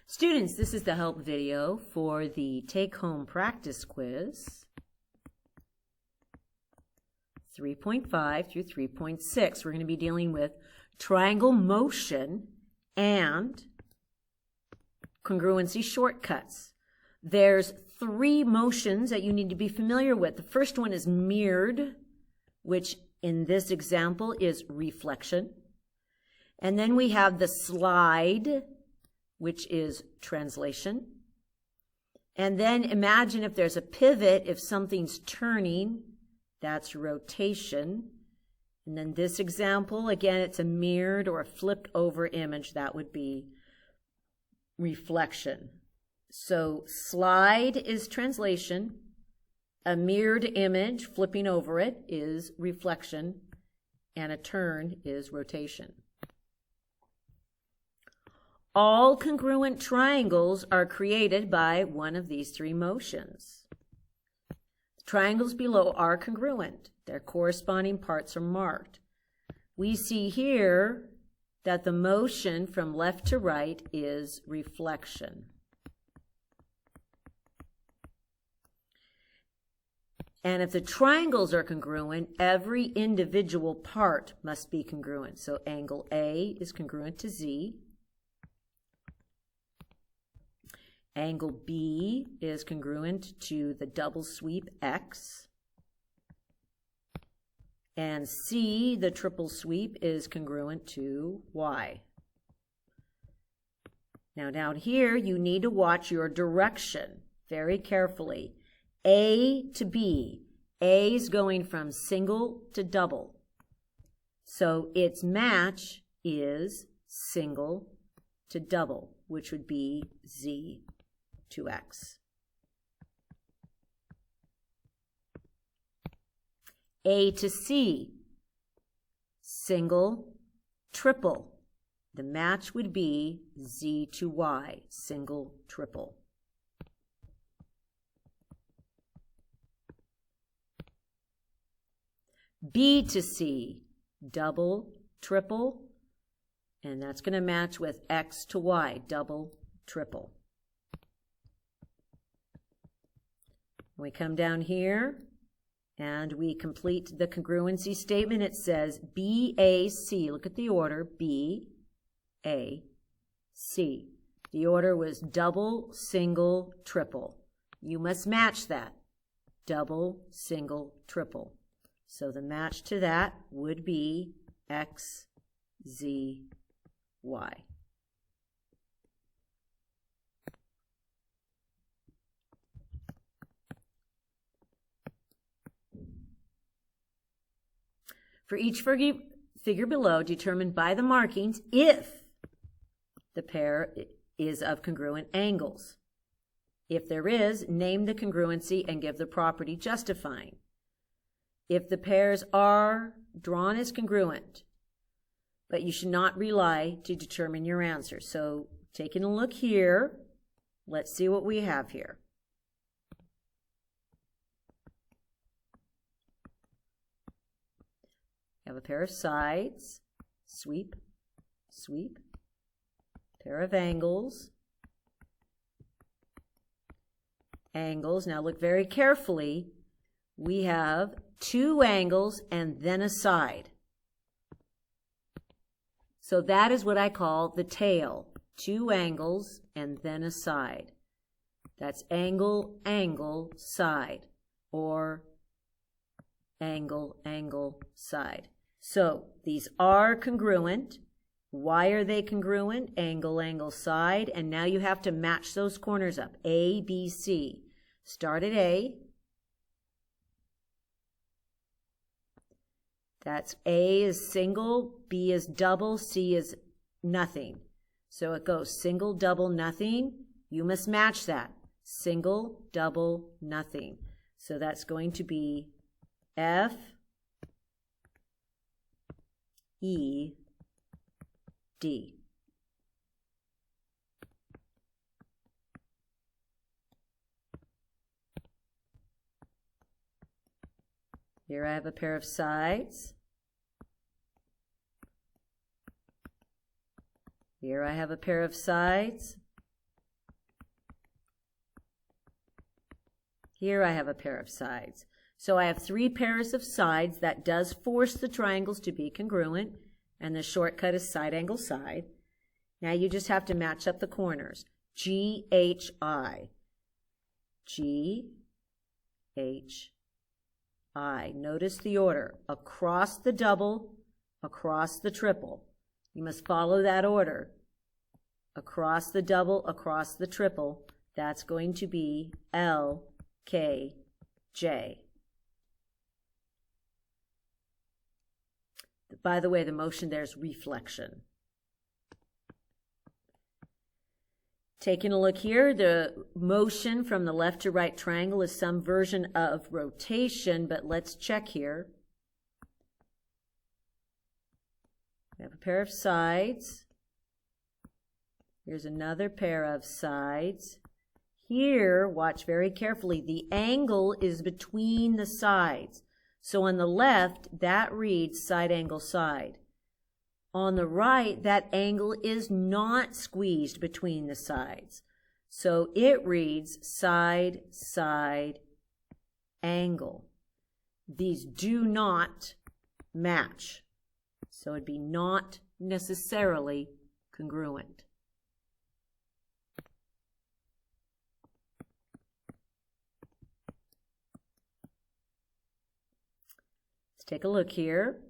Students, this is the help video for the take-home practice quiz 3.5 through 3.6. We're going to be dealing with triangle motion and congruency shortcuts. There's three motions that you need to be familiar with. The first one is mirrored, which in this example is reflection. And then we have the slide, which is translation. And then imagine if there's a pivot, if something's turning, that's rotation. And then this example, again, it's a mirrored or a flipped over image, that would be reflection. So slide is translation, a mirrored image, flipping over it, is reflection, and a turn is rotation. All congruent triangles are created by one of these three motions. The triangles below are congruent. Their corresponding parts are marked. We see here that the motion from left to right is reflection. And if the triangles are congruent, every individual part must be congruent. So angle A is congruent to Z. Angle B is congruent to the double sweep X. And C, the triple sweep, is congruent to Y. Now down here, you need to watch your direction very carefully. A to B. A is going from single to double. So its match is single to double, which would be Z to X. A to C, single, triple. The match would be Z to Y, single, triple. B to C, double, triple, and that's going to match with X to Y, double, triple. We come down here and we complete the congruency statement. It says BAC. Look at the order, BAC. The order was double, single, triple. You must match that. Double, single, triple. So the match to that would be X, Z, Y. For each figure below, determined by the markings if the pair is of congruent angles. If there is, name the congruency and give the property justifying. If the pairs are drawn as congruent, but you should not rely to determine your answer. So taking a look here, let's see what we have here. You have a pair of sides, sweep, sweep, pair of angles, angles. Now look very carefully. We have two angles and then a side. So that is what I call the tail. Two angles and then a side. That's angle, angle, side, or angle, angle, side. So these are congruent. Why are they congruent? Angle, angle, side. And now you have to match those corners up. A, B, C. Start at A. That's A is single, B is double, C is nothing. So it goes single, double, nothing. You must match that. Single, double, nothing. So that's going to be F, E, D. Here I have a pair of sides. Here I have a pair of sides. Here I have a pair of sides. So I have 3 pairs of sides. That does force the triangles to be congruent, and the shortcut is side angle side. Now you just have to match up the corners. GHI. GHI. Notice the order. Across the double, across the triple. You must follow that order. Across the double, across the triple. That's going to be LKJ. By the way, the motion there is reflection. Taking a look here, the motion from the left to right triangle is some version of rotation, but let's check here. We have a pair of sides. Here's another pair of sides. Here, watch very carefully, the angle is between the sides. So on the left, that reads side angle side. On the right, that angle is not squeezed between the sides. So it reads side, side, angle. These do not match. So it'd be not necessarily congruent. Let's take a look here.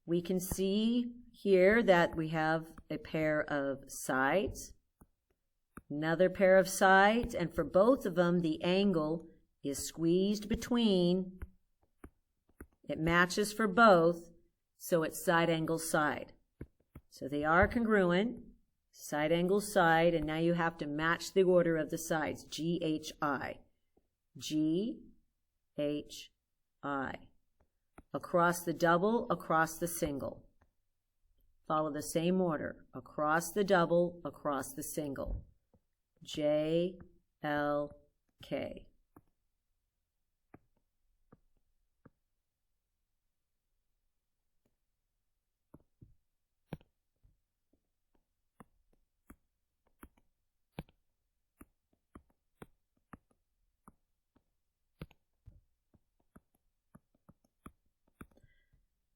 We can see here that we have a pair of sides, another pair of sides, and for both of them, the angle is squeezed between. It matches for both, so it's side angle side. So they are congruent, side angle side, and now you have to match the order of the sides, GHI. GHI. Across the double, across the single. Follow the same order. Across the double, across the single. JLK.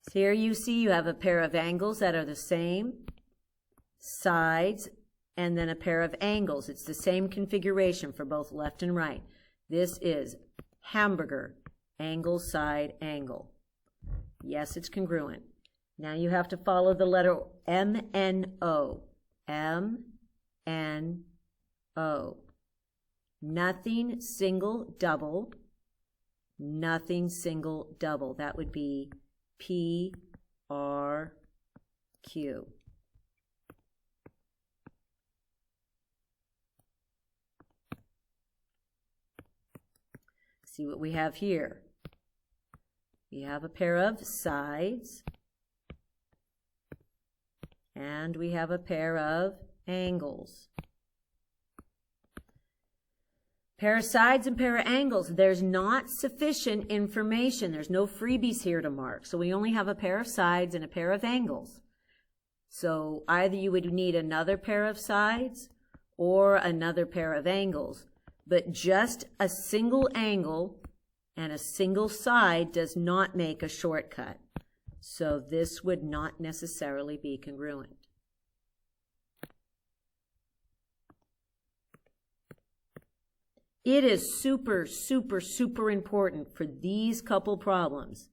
So here you see you have a pair of angles that are the same, sides, and then a pair of angles. It's the same configuration for both left and right. This is hamburger, angle, side, angle. Yes, it's congruent. Now you have to follow the letter MNO. MNO. Nothing single double. Nothing single double. That would be PRQ. See what we have here. We have a pair of sides, and we have a pair of angles. Pair of sides and pair of angles. There's not sufficient information. There's no freebies here to mark. So we only have a pair of sides and a pair of angles. So either you would need another pair of sides or another pair of angles. But just a single angle and a single side does not make a shortcut. So this would not necessarily be congruent. It is super, super, super important for these couple problems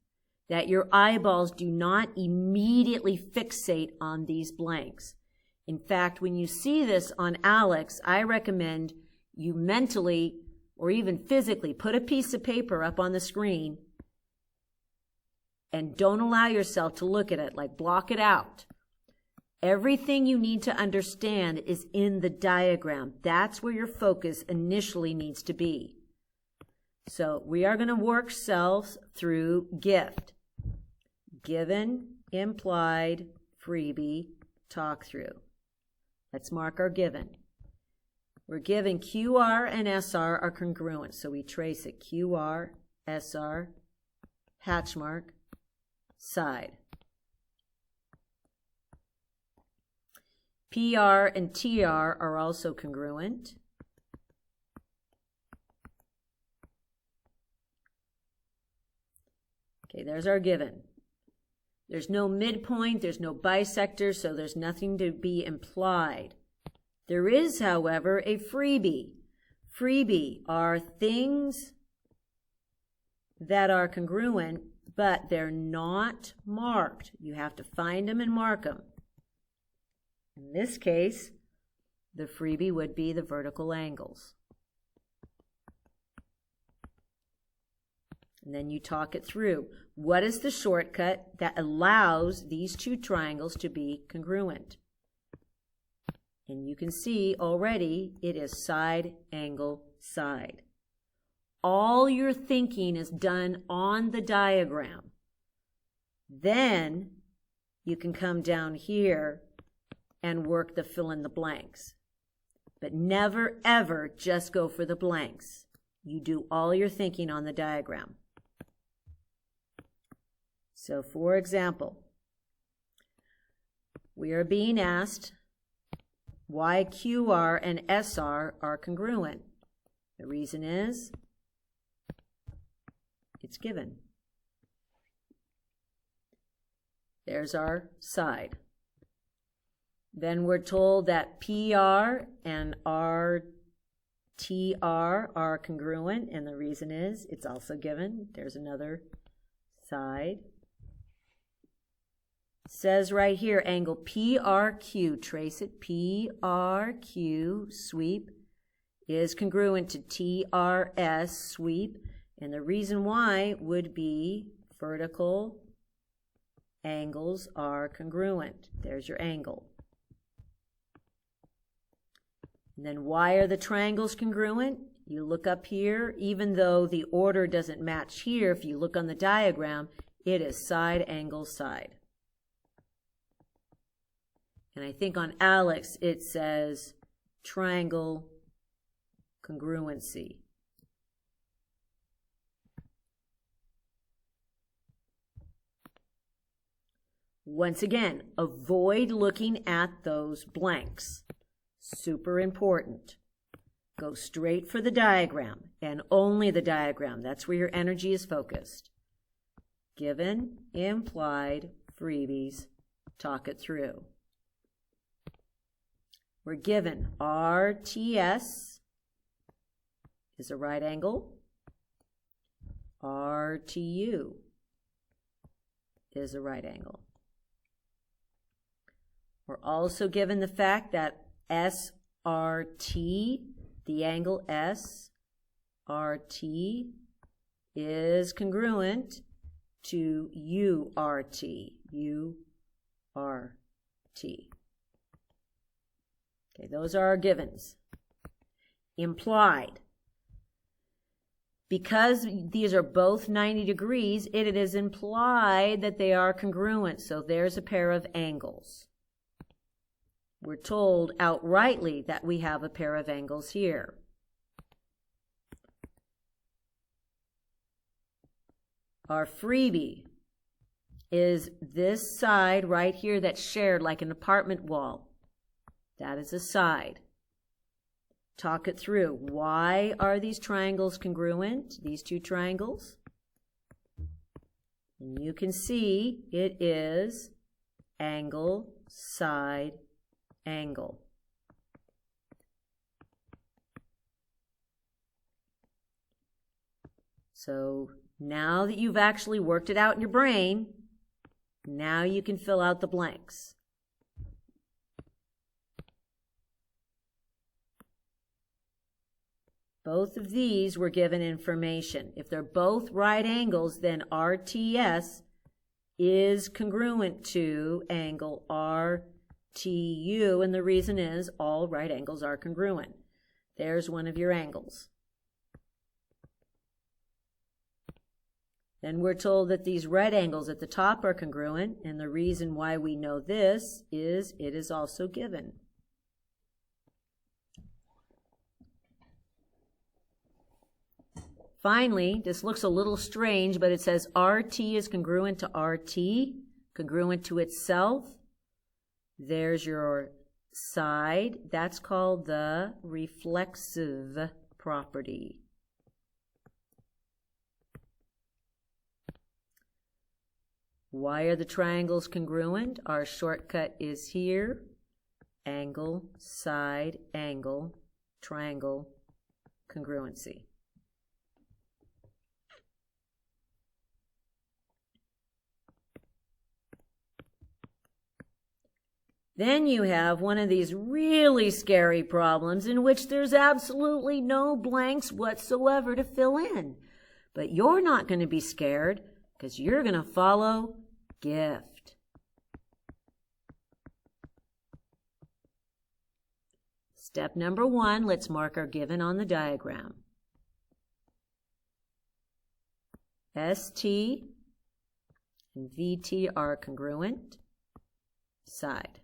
that your eyeballs do not immediately fixate on these blanks. In fact, when you see this on Alex, I recommend you mentally or even physically put a piece of paper up on the screen and don't allow yourself to look at it, like block it out. Everything you need to understand is in the diagram. That's where your focus initially needs to be. So we are going to work cells through gift. Given, implied, freebie, talk through. Let's mark our given. We're given QR and SR are congruent. So we trace it. QR, SR, hatch mark, side. PR and TR are also congruent. Okay, there's our given. There's no midpoint, there's no bisector, so there's nothing to be implied. There is, however, a freebie. Freebie are things that are congruent, but they're not marked. You have to find them and mark them. In this case, the freebie would be the vertical angles. And then you talk it through. What is the shortcut that allows these two triangles to be congruent? And you can see already it is side, angle, side. All your thinking is done on the diagram. Then you can come down here and work the fill in the blanks. But never, ever just go for the blanks. You do all your thinking on the diagram. So, for example, we are being asked why QR and SR are congruent. The reason is it's given. There's our side. Then we're told that PR and RTR are congruent, and the reason is it's also given. There's another side. Says right here, angle PRQ, trace it, PRQ, sweep, is congruent to TRS, sweep, and the reason why would be vertical angles are congruent. There's your angle. And then why are the triangles congruent? You look up here, even though the order doesn't match here, if you look on the diagram, it is side, angle, side. And I think on Alex it says triangle congruency. Once again, avoid looking at those blanks. Super important. Go straight for the diagram and only the diagram. That's where your energy is focused. Given, implied, freebies, talk it through. We're given RTS is a right angle. RTU is a right angle. We're also given the fact that SRT, the angle SRT, is congruent to URT. Okay, those are our givens. Implied. Because these are both 90 degrees, it is implied that they are congruent. So there's a pair of angles. We're told outrightly that we have a pair of angles here. Our freebie is this side right here that's shared like an apartment wall. That is a side. Talk it through. Why are these triangles congruent, these two triangles? And you can see it is angle, side, angle. So now that you've actually worked it out in your brain, now you can fill out the blanks. Both of these were given information. If they're both right angles, then RTS is congruent to angle RTU, and the reason is all right angles are congruent. There's one of your angles. Then we're told that these right angles at the top are congruent, and the reason why we know this is it is also given. Finally, this looks a little strange, but it says RT is congruent to RT, congruent to itself. There's your side. That's called the reflexive property. Why are the triangles congruent? Our shortcut is here. Angle, side, angle, triangle, congruency. Then you have one of these really scary problems in which there's absolutely no blanks whatsoever to fill in. But you're not going to be scared because you're going to follow gift. Step number 1, let's mark our given on the diagram. ST and VT are congruent, side.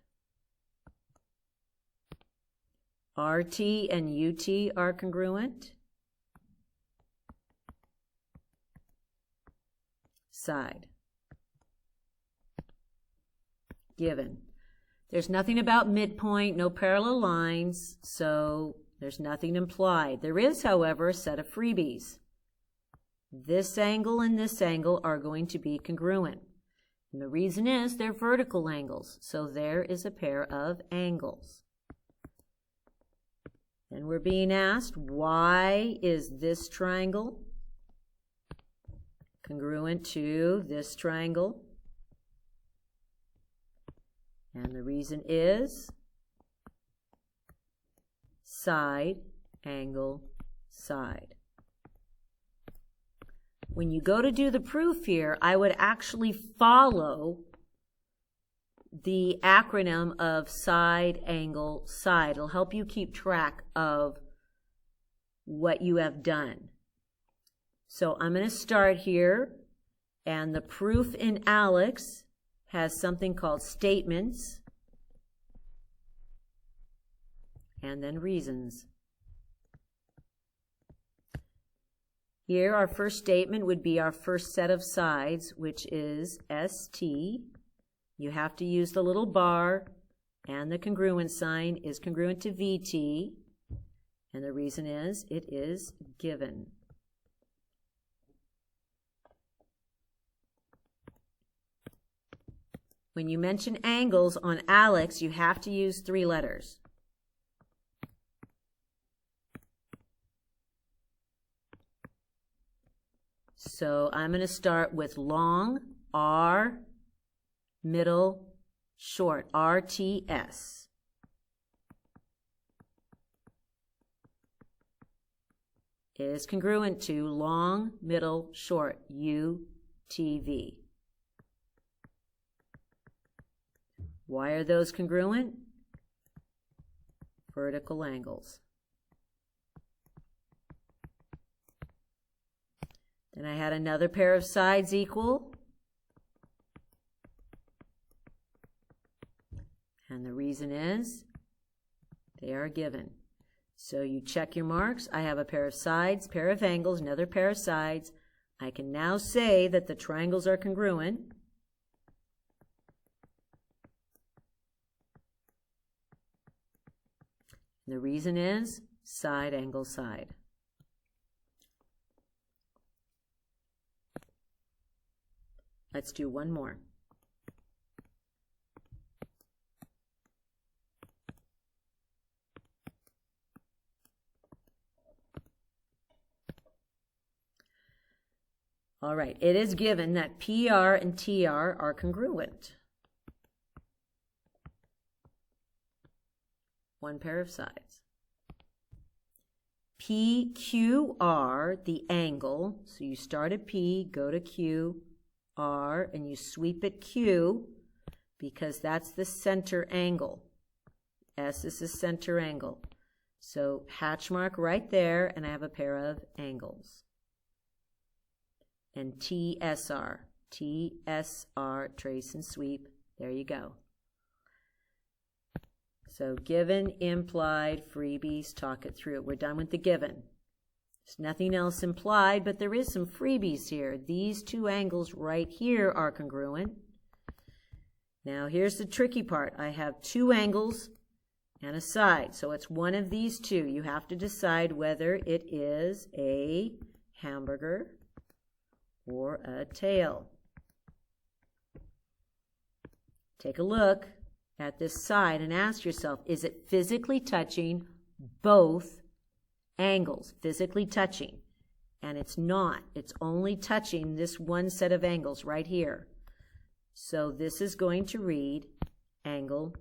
RT and UT are congruent, side. Given. There's nothing about midpoint, no parallel lines, so there's nothing implied. There is, however, a set of freebies. This angle and this angle are going to be congruent. And the reason is they're vertical angles, so there is a pair of angles. And we're being asked, why is this triangle congruent to this triangle? And the reason is side, angle, side. When you go to do the proof here, I would actually follow the acronym of side, angle, side. It'll help you keep track of what you have done. So I'm going to start here, and the proof in Alex has something called statements and then reasons. Here our first statement would be our first set of sides, which is ST. You have to use the little bar, and the congruent sign is congruent to VT, and the reason is it is given. When you mention angles on Alex, you have to use 3 letters. So I'm going to start with long, R, middle, short, RTS. Is congruent to long, middle, short, UTV. Why are those congruent? Vertical angles. Then I had another pair of sides equal. And the reason is they are given. So you check your marks. I have a pair of sides, pair of angles, another pair of sides. I can now say that the triangles are congruent. The reason is side, angle, side. Let's do one more. All right, it is given that PR and TR are congruent. One pair of sides. PQR, the angle, so you start at P, go to Q, R, and you sweep at Q because that's the center angle. S is the center angle. So hatch mark right there, and I have a pair of angles. And TSR, trace and sweep, there you go. So given, implied, freebies, talk it through. We're done with the given. There's nothing else implied, but there is some freebies here. These 2 angles right here are congruent. Now here's the tricky part. I have 2 angles and a side, so it's one of these 2. You have to decide whether it is a hamburger or a tail. take a look at this side and ask yourself, is it physically touching both angles? Physically touching. And it's not. It's only touching this one set of angles right here. So this is going to read angle,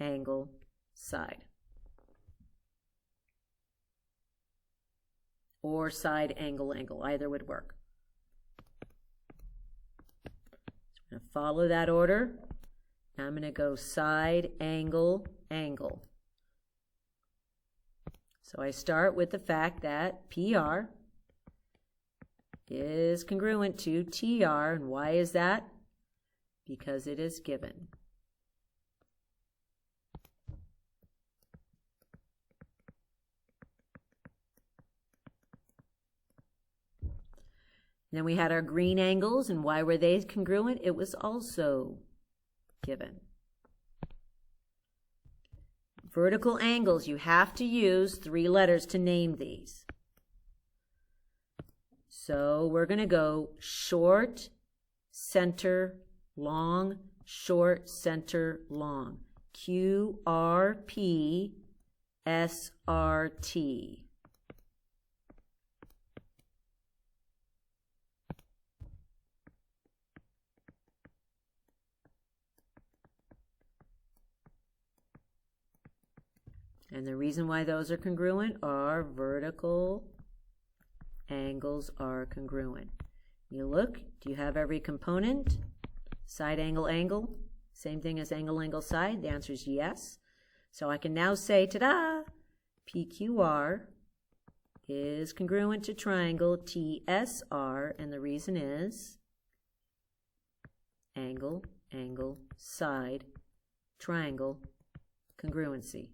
angle, side. Or side, angle, angle. Either would work. So I'm going to follow that order. Now I'm going to go side, angle, angle. So I start with the fact that PR is congruent to TR. And why is that? Because it is given. Then we had our green angles, and why were they congruent? It was also given. Vertical angles, you have to use 3 letters to name these. So we're going to go short, center, long, short, center, long. QRP, SRT. And the reason why those are congruent are vertical angles are congruent. You look, do you have every component? Side angle, angle, same thing as angle, angle, side. The answer is yes. So I can now say, ta-da, PQR is congruent to triangle TSR, and the reason is angle, angle, side, triangle, congruency.